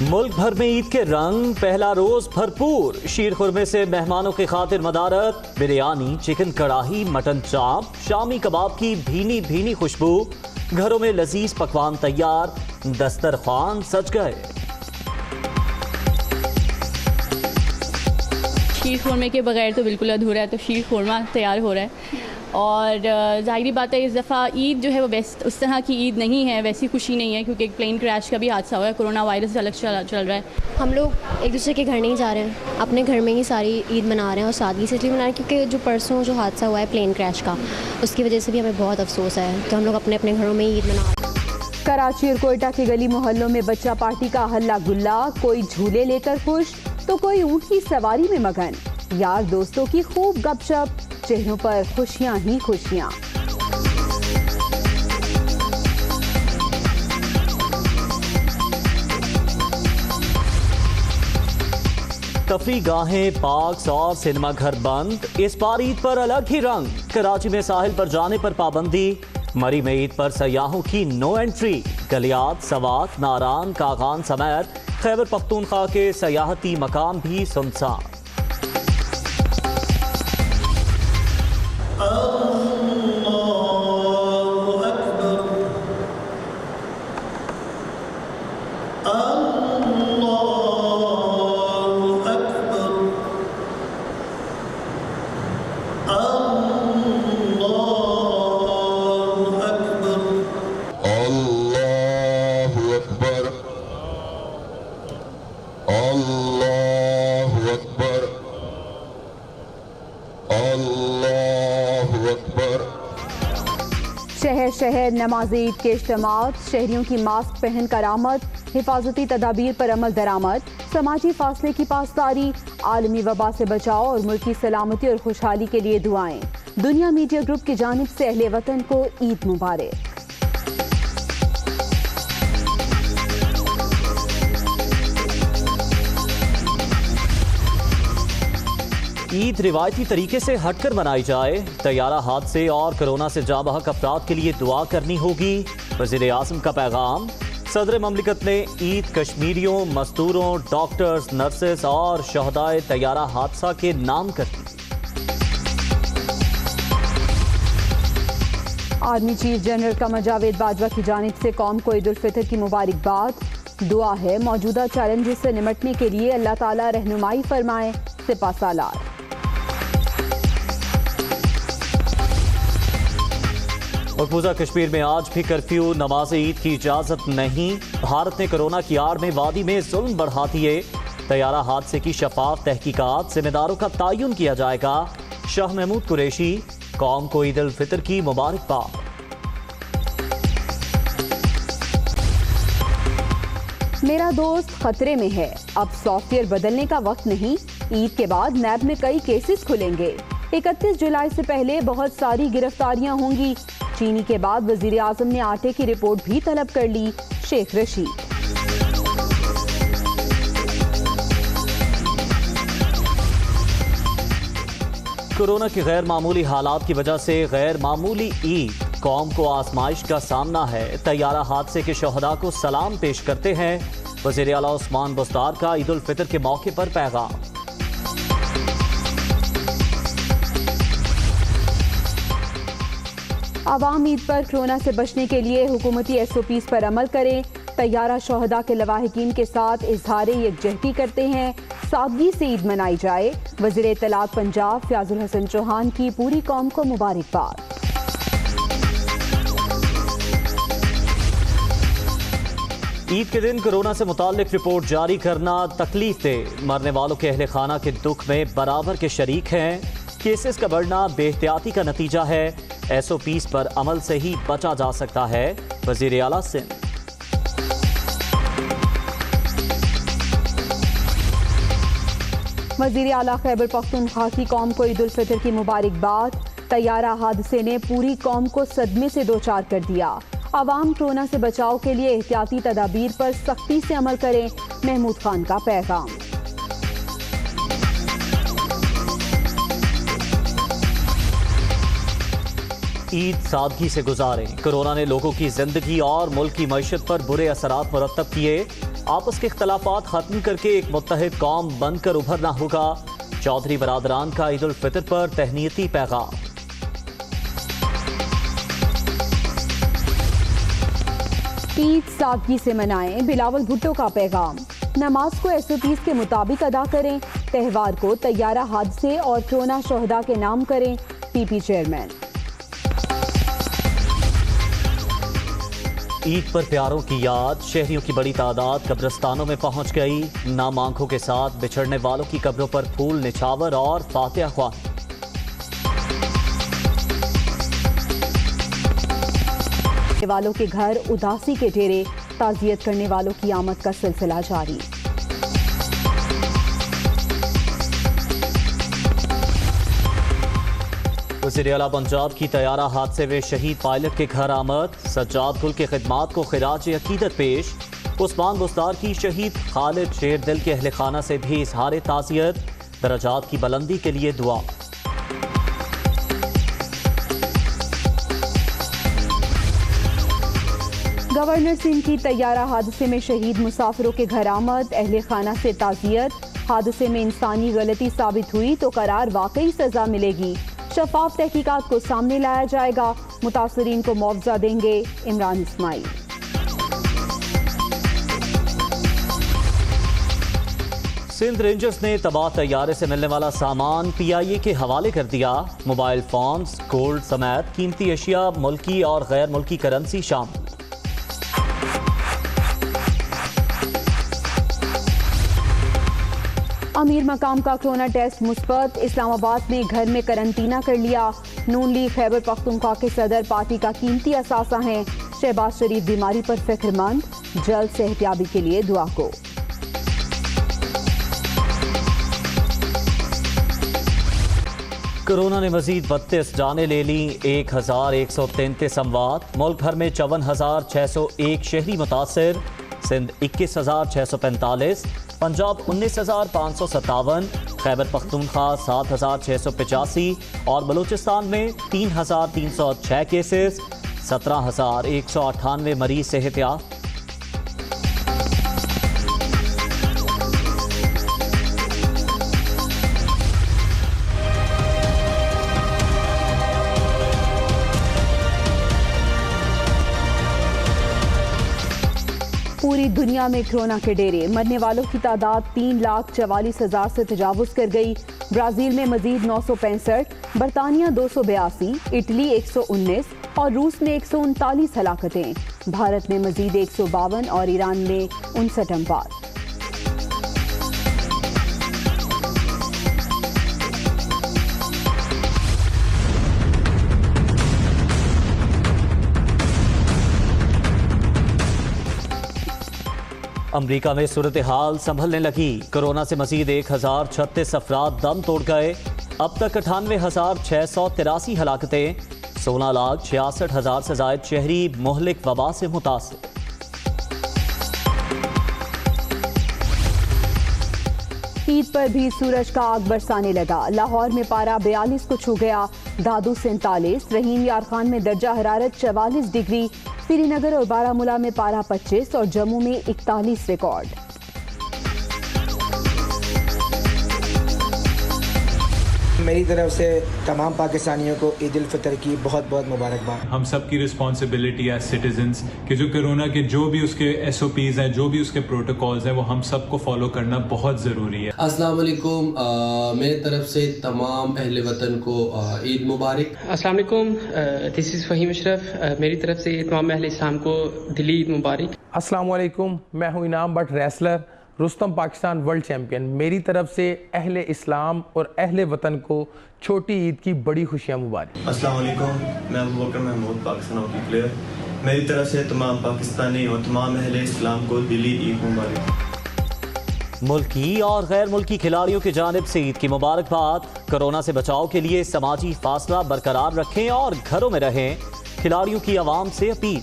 मुल्क भर में ईद के रंग, पहला रोज भरपूर। शीर खुरमे से मेहमानों की खातिर मदारत। बिरयानी, चिकन कढ़ाई, मटन चाप, शामी कबाब की भीनी भीनी खुशबू। घरों में लजीज पकवान तैयार, दस्तरखान सज गए। शीर खुरमे के बगैर तो बिल्कुल अधूरा है, तो शीर खुरमा तैयार हो रहा है। और ज़ाहिरी बात है इस दफ़ा ईद जो है वो बेस्ट उस तरह की ईद नहीं है, वैसी खुशी नहीं है, क्योंकि एक प्लेन क्रैश का भी हादसा हुआ है। कोरोना वायरस अलग चल रहा है। हम लोग एक दूसरे के घर नहीं जा रहे हैं, अपने घर में ही सारी ईद मना रहे हैं। और सादगी से इसलिए मना रहे हैं क्योंकि जो परसों जो हादसा हुआ है प्लेन क्रैश का, उसकी वजह से भी हमें बहुत अफसोस है कि हम लोग अपने अपने घरों में ही ईद मना रहे हैं। कराची और कोयटा के गली मोहल्लों में बच्चा पार्टी का हल्ला गुल्ला। कोई झूले लेकर खुश तो कोई ऊँट की सवारी में मगन। यार दोस्तों की खूब गपशप, चेहरों पर खुशियां ही खुशियां। तफरी गाहें, पार्क्स और सिनेमा घर बंद। इस बार ईद पर अलग ही रंग। कराची में साहिल पर जाने पर पाबंदी। मरी में ईद पर सयाहों की नो एंट्री। गलियात, सवात, नारान, कागान समेत खैबर पख्तूनख्वा के सयाहती मकाम भी सुनसान। शहर शहर नमाज ईद के इज्तिमात। शहरियों की मास्क पहन कर आमद। हिफाजती तदाबीर पर अमल दरामद। समाजी फासले की पासदारी। आलमी वबा से बचाव और मुल्क की सलामती और खुशहाली के लिए दुआएं। दुनिया मीडिया ग्रुप की जानिब से अहले वतन को ईद मुबारक। ईद रिवायती तरीके से हटकर मनाई जाए। तैयारा हादसे और कोरोना से जाबहक अफराद के लिए दुआ करनी होगी। वज़ीर आज़म का पैगाम। सदर ममलिकत ने ईद कश्मीरियों, मजदूरों, डॉक्टर्स, नर्सेस और शहदाए तैयारा हादसा के नाम कर दी। Army chief general Qamar Javed Bajwa की जानिब से कौम को ईद उल फितर की मुबारकबाद। दुआ है मौजूदा चैलेंजेस से निमटने के लिए अल्लाह ताला रहनुमाई फरमाए। सिपा सालार। मकबूजा कश्मीर में आज भी कर्फ्यू, नमाज ईद की इजाजत नहीं। भारत ने कोरोना की आड़ में वादी में जुल्म बढ़ा दिए। तैयारा हादसे की शफाफ तहकीकात, जिम्मेदारों का तयन किया जाएगा। शाह महमूद कुरैशी। कौम को ईद उल फितर की मुबारकबाद। मेरा दोस्त खतरे में है, अब सॉफ्टवेयर बदलने का वक्त नहीं। ईद के बाद नैब में कई केसेस खुलेंगे। 31 जुलाई से पहले बहुत सारी गिरफ्तारियां होंगी। चीनी के बाद वजीर आजम ने आटे की रिपोर्ट भी तलब कर ली। शेख रशीद। कोरोना की गैर मामूली हालात की वजह से गैर मामूली ईद। कौम को आजमाइश का सामना है। तैयारा हादसे के शहदा को सलाम पेश करते हैं। वज़ीर आला उस्मान बुस्तार का ईद उल फितर के मौके पर पैगाम। आवाम ईद पर कोरोना से बचने के लिए हुकूमती SOPs पर अमल करें। तैयारा शहदा के लवाहिकीन के साथ इजहार यकजहती करते हैं। सादगी से ईद मनाई जाए। वज़ीर इत्तलात पंजाब फयाजुल हसन चौहान की पूरी कौम को मुबारकबाद। ईद के दिन कोरोना से मुताल्लिक रिपोर्ट जारी करना तकलीफ दे। मरने वालों के अहले खाना के दुख में बराबर के शरीक हैं। केसेस का बढ़ना बेहतियाती का नतीजा है। SOPs पर अमल से ही बचा जा सकता है। वज़ीर आला सिंध। वज़ीर आला खैबर पख्तूनख्वा की कौम को ईद उल फितर की मुबारकबाद। तैयारा हादसे ने पूरी कौम को सदमे से दो चार कर दिया। आवाम कोरोना से बचाव के लिए एहतियाती तदाबीर पर सख्ती से अमल करें। महमूद खान का पैगाम। ईद सादगी से गुजारें। कोरोना ने लोगों की जिंदगी और मुल्क की मईशत पर बुरे असरात मुरतब किए। आपस के इख्तलाफात खत्म करके एक मुत्तहिद कौम बनकर उभरना होगा। चौधरी बरादरान का ईद उल फितर पर तहनीती पैगाम। ईद सादगी से मनाएं, बिलावल भुट्टो का पैगाम। नमाज को SOPs के मुताबिक अदा करें। त्यौहार को तैयारा हादसे और कोरोना शोहदा के नाम करें। PP chairman. ईद पर प्यारों की याद, शहरियों की बड़ी तादाद कब्रिस्तानों में पहुंच गई। नाम आंखों के साथ बिछड़ने वालों की कब्रों पर फूल निछावर और फातिहा ख्वानी। वालों के घर उदासी के डेरे, ताज़ियत करने वालों की आमद का सिलसिला जारी। वज़ीर आला पंजाब की तैयारा हादसे में शहीद पायलट के घर आमद। सज्जाद गुल की खिदमात को खिराज अकीदत पेश। उस्मान बुस्तार की शहीद खालिद शेर दिल के अहले खाना से भी इजहार ताज़ियत। दरजात की बुलंदी के लिए दुआ। गवर्नर सिंह की तैयारा हादसे में शहीद मुसाफिरों के घर आमद। अहले खाना से ताज़ियत। हादसे में इंसानी गलती साबित हुई तो करार वाकई सजा मिलेगी। शफाफ तहकीकात को सामने लाया जाएगा। मुतासरीन को मुआवजा देंगे इमरान इस्माइल। सिंध रेंजर्स ने तबाह तैयारे से मिलने वाला सामान PIA के हवाले कर दिया। मोबाइल फोन्स, गोल्ड समेत कीमती अशिया, मुल्की और गैर मुल्की करेंसी शामिल। अमीर मकाम का कोरोना टेस्ट मुस्बत। इस्लामाबाद में घर में करंतना कर लिया। नून लीग खैबर पख्तूनख्वा के सदर पार्टी का कीमती असासा हैं। शहबाज शरीफ बीमारी पर फिक्रमंद, जल्द सेहतयाबी के लिए दुआ को। कोरोना ने मजीद 32 जानें ले ली। 1133 अमवात। मुल्क भर में 54,601 शहरी मुतासर। सिंध 21,645, पंजाब 19,557, खैबर पख्तूनख्वा 7,685 और बलूचिस्तान में 3,306 केसेस। 17,198 मरीज सेहतयाब। पूरी दुनिया में कोरोना के डेरे। मरने वालों की तादाद 3,44,000 से तजावुज कर गई। ब्राज़ील में मजीद 965, बरतानिया 282, इटली 119 और रूस में 139 हलाकतें। भारत में मजीद 152 और ईरान में 59 अमवात। अमरीका में सूरत हाल संभलने लगी। कोरोना से मजीद 1,036 अफराद दम तोड़ गए। अब तक 98,683 हलाकतें। 16,66,000 से जायद शहरी मोहलिक वबा से मुतासिर। ईद पर भी सूरज का आग बरसाने लगा। लाहौर में पारा 42 को छू गया। दादू 47, रहीम यार खान में दर्जा हरारत 44 डिग्री। श्रीनगर और बारामूला में पारा 25 और जम्मू में 41 रिकॉर्ड। मेरी तरफ से तमाम पाकिस्तानियों को ईद उल फितर की बहुत बहुत मुबारकबाद। हम सब की रिस्पॉन्सिबिलिटी है सिटीजन्स कि जो कोरोना के जो भी उसके SOPs हैं, जो भी उसके प्रोटोकॉल्स हैं, वो हम सबको फॉलो करना बहुत ज़रूरी है। अस्सलाम वालेकुम, मेरी तरफ से तमाम अहले वतन को ईद मुबारक। अस्सलाम वालेकुम, दिस इज़ फ़हीम अशरफ। मेरी तरफ से तमाम अहले इस्लाम को दिली ईद मुबारक। अस्सलाम वालेकुम, मैं हूँ इनाम but wrestler, Rustam Pakistan world champion. मेरी तरफ से अहले इस्लाम और अहले वतन को छोटी ईद की बड़ी खुशियाँ मुबारक। अस्सलाम वालेकुम, मैं अबू बकर महमूद, पाकिस्तान हॉकी प्लेयर। मेरी तरफ से तमाम पाकिस्तानी और तमाम अहले इस्लाम को दिली ईद मुबारक। मुल्की और गैर मुल्की खिलाड़ियों की जानिब से ईद की मुबारकबाद। कोरोना से बचाव के लिए समाजी फासला बरकरार रखें और घरों में रहें। खिलाड़ियों की आवाम से अपील।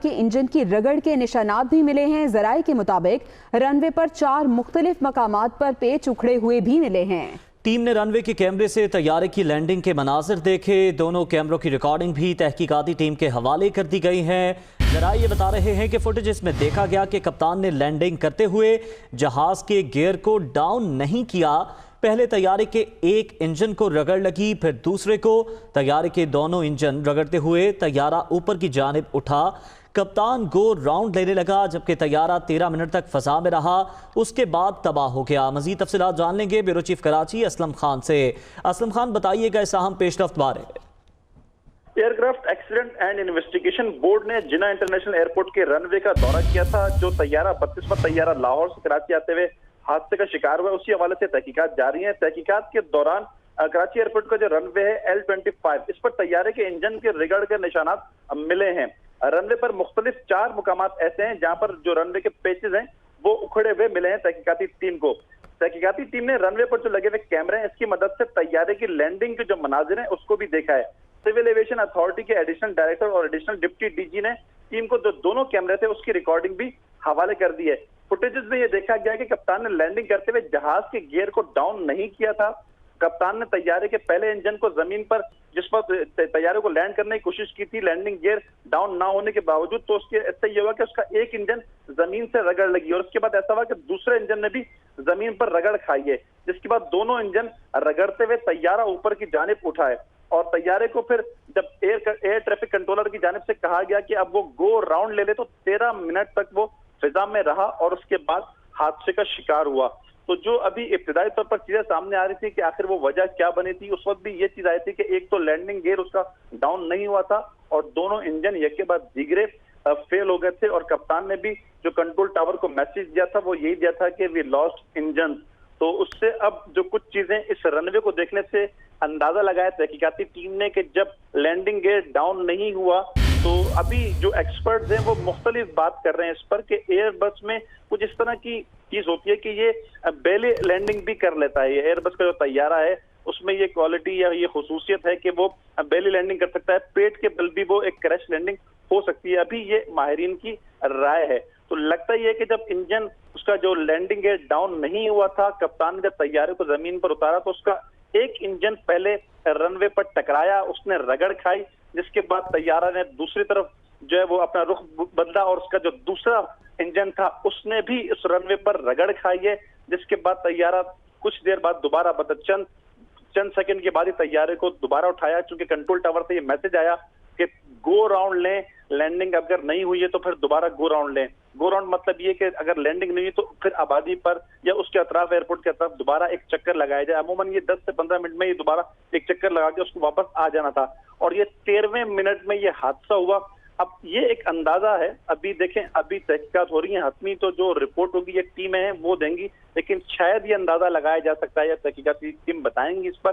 के इंजन की रगड़ के निशानात भी मिले हैं। जराये के मुताबिक रनवे पर 4 मुख्तलिफ मकामात पर पेच उखड़े हुए भी मिले हैं। टीम ने रनवे के कैमरे से तैयारे की लैंडिंग के मनाजिर देखे। दोनों कैमरों की रिकॉर्डिंग भी तहकीकाती टीम के हवाले कर दी गई है। जराये ये बता रहे हैं कि फुटेज में देखा गया कि कप्तान ने लैंडिंग करते हुए जहाज के गियर को डाउन नहीं किया। पहले तैयारे के एक इंजन को रगड़ लगी, फिर दूसरे को। तैयारे के दोनों इंजन रगड़ते हुए तैयारा ऊपर की जानिब उठा। कप्तान गो राउंड लेने लगा, जबकि तैयारा 13 मिनट तक फजा में रहा। उसके बाद तबाह हो गया। मजीद तफसीलात जान लेंगे ब्यूरो चीफ कराची असलम खान से। असलम खान, बताइएगा इस अहम पेशरफ्त बारे। Aircraft accident and investigation board ने जिन्ना इंटरनेशनल एयरपोर्ट के रनवे का दौरा किया था। जो तैयारा 32वां तैयारा लाहौर से कराची आते हुए हादसे का शिकार हुआ, उसी हवाले से तहकीकात जारी है। तहकीकात के दौरान कराची एयरपोर्ट का जो रनवे है L25, इस पर तैयारे के इंजन के रिगड़ के निशानात मिले हैं। रनवे पर मुख्तलिफ 4 मुकामात ऐसे हैं जहां पर जो रनवे के पेचेज हैं वो उखड़े हुए मिले हैं तहकीकाती टीम को। तहकीकाती टीम ने रनवे पर जो लगे हुए कैमरे हैं, इसकी मदद से तैयारे की लैंडिंग के जो मनाजिर हैं उसको भी देखा है। सिविल एविएशन अथॉरिटी के एडिशनल डायरेक्टर और एडिशनल डिप्टी डीजी ने टीम को जो दोनों कैमरे थे उसकी रिकॉर्डिंग भी हवाले कर दी है। फुटेजेस में यह देखा गया कि कप्तान ने लैंडिंग करते हुए जहाज के गियर को डाउन नहीं किया था। कप्तान ने तैयारे के पहले इंजन को जमीन पर, जिस पर तैयारे को लैंड करने की कोशिश की थी, लैंडिंग गियर डाउन ना होने के बावजूद, तो उसके इससे यह हुआ कि उसका एक इंजन जमीन से रगड़ लगी और उसके बाद ऐसा हुआ कि दूसरे इंजन ने भी जमीन पर रगड़ खाई है, जिसके बाद दोनों इंजन रगड़ते हुए तैयारा ऊपर की जानिब उठा है। और तैयारे को फिर जब एयर ट्रैफिक कंट्रोलर की जानिब से कहा गया कि अब वो गो राउंड ले ले, तो 13 मिनट तक वो फिजा में रहा और उसके बाद हादसे का शिकार हुआ। तो जो अभी इब्तिदाई तौर पर चीजें सामने आ रही थी कि आखिर वो वजह क्या बनी थी, उस वक्त भी ये चीज आई थी कि एक तो लैंडिंग गियर उसका डाउन नहीं हुआ था और दोनों इंजन एक के बाद दीगरे फेल हो गए थे। और कप्तान ने भी जो कंट्रोल टावर को मैसेज दिया था वो यही दिया था कि वी लॉस्ट इंजन। तो उससे अब जो कुछ चीजें इस रनवे को देखने से अंदाजा लगाया तहकीकाती टीम ने कि जब लैंडिंग गियर डाउन नहीं हुआ, तो अभी जो एक्सपर्ट्स हैं वो मुख्तलिफ बात कर रहे हैं इस पर कि एयरबस में कुछ इस तरह की चीज होती है कि ये बेली लैंडिंग भी कर लेता है। ये एयरबस का जो तैयारा है उसमें ये क्वालिटी या ये खुसूसियत है कि वो बेली लैंडिंग कर सकता है, पेट के बल भी वो एक क्रैश लैंडिंग हो सकती है। अभी ये माहिरीन की राय है। तो लगता ही है कि जब इंजन उसका जो लैंडिंग है डाउन नहीं हुआ था, कप्तान ने जब तैयारे को जमीन पर उतारा तो उसका एक इंजन पहले रनवे पर टकराया, उसने रगड़ खाई, जिसके बाद तैयारा ने दूसरी तरफ जो है वो अपना रुख बदला और उसका जो दूसरा इंजन था उसने भी इस रनवे पर रगड़ खाई है, जिसके बाद तैयारा कुछ देर बाद दोबारा चंद सेकंड के बाद ही तैयारे को दोबारा उठाया। चूंकि कंट्रोल टावर से ये मैसेज आया कि गो राउंड लें, लैंडिंग अगर नहीं हुई है तो फिर दोबारा गो राउंड लें। गो राउंड मतलब ये कि अगर लैंडिंग नहीं हुई तो फिर आबादी पर या उसके अतराफ, एयरपोर्ट के अतराफ दोबारा एक चक्कर लगाया जाए। अमूमन ये 10 से 15 मिनट में ये दोबारा एक चक्कर लगा के उसको वापस आ जाना था और ये 13वें मिनट में ये हादसा हुआ। अब ये एक अंदाजा है, अभी देखें, अभी तहकीकात हो रही है, हतमी तो जो रिपोर्ट होगी ये टीमें हैं वो देंगी, लेकिन शायद ये अंदाजा लगाया जा सकता है या तहकीकाती टीम बताएंगी इस पर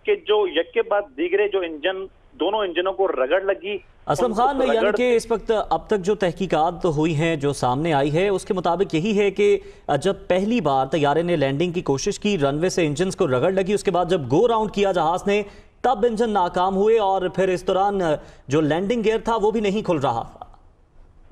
कि जो एक के बाद दीगरे जो इंजन, दोनों इंजनों को रगड़ लगी। असलम खान, यानी कि इस वक्त अब तक जो तहकीकात तो हुई हैं, जो सामने आई है उसके मुताबिक यही है कि जब पहली बार तैयारे ने लैंडिंग की कोशिश की, रनवे से इंजन को रगड़ लगी, उसके बाद जब गो राउंड किया जहाज ने, तब इंजन नाकाम हुए और फिर इस दौरान जो लैंडिंग गियर था वो भी नहीं खुल रहा था।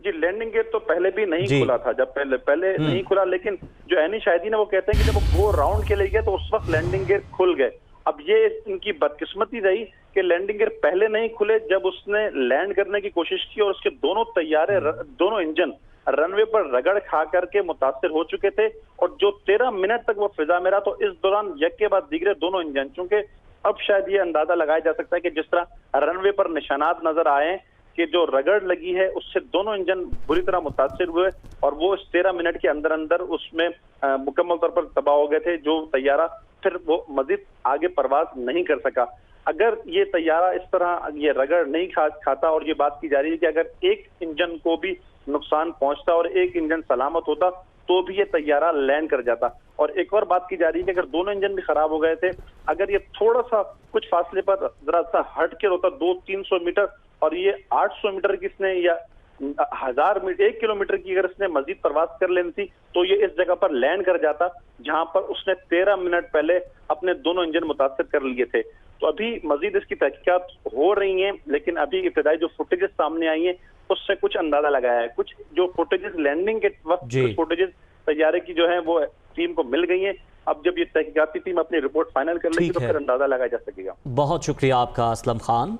जी, लैंडिंग गियर तो पहले भी नहीं खुला था, जब पहले नहीं खुला, लेकिन जो एनी शाहिदीन है वो कहते हैं कि जब वो गो राउंड के लिए गए तो उस वक्त लैंडिंग गियर खुल गए। अब ये इनकी बदकिस्मती रही कि लैंडिंग गियर पहले नहीं खुले जब उसने लैंड करने की कोशिश की और उसके दोनों तैयारे, दोनों इंजन रनवे पर रगड़ खा करके मुतासिर हो चुके थे और जो 13 मिनट तक वो फिजा में रहा। तो इस दौरान एक के बाद दीगरे दोनों इंजन, चूंकि अब शायद ये अंदाजा लगाया जा सकता है कि जिस तरह रनवे पर निशानात नजर आए कि जो रगड़ लगी है उससे दोनों इंजन बुरी तरह मुतासिर हुए और वो इस 13 मिनट के अंदर अंदर उसमें मुकम्मल तौर पर तबाह हो गए थे। जो तैयारा फिर वो मजीद आगे परवाज नहीं कर सका। अगर ये तैयारा इस तरह ये रगड़ नहीं खाता और ये बात की जा रही है कि अगर एक इंजन को भी नुकसान पहुंचता और एक इंजन सलामत होता तो भी ये तैयारा लैंड कर जाता। और एक और बात की जा रही है कि अगर दोनों इंजन भी खराब हो गए थे, अगर ये थोड़ा सा कुछ फासले पर जरा सा हट के होता 200-300 मीटर और ये 800 मीटर की इसने या 1000 मीटर 1 किलोमीटर की अगर इसने मजीद परवाज कर लेनी थी तो ये इस जगह पर लैंड कर जाता जहां पर उसने 13 मिनट पहले अपने दोनों इंजन मुतासर कर लिए थे। तो अभी मजीद इसकी तहकीकात हो रही हैं, लेकिन अभी इब्तिदाई जो फुटेजेस सामने आई हैं उससे कुछ अंदाजा लगाया है। कुछ जो फुटेजेस लैंडिंग के वक्त फुटेजेस तैयारे की जो है वो टीम को मिल गई है, अब जब ये तहकीकाती टीम अपनी रिपोर्ट फाइनल कर लेगी तो फिर अंदाजा लगाया जा सकेगा। बहुत शुक्रिया आपका असलम खान।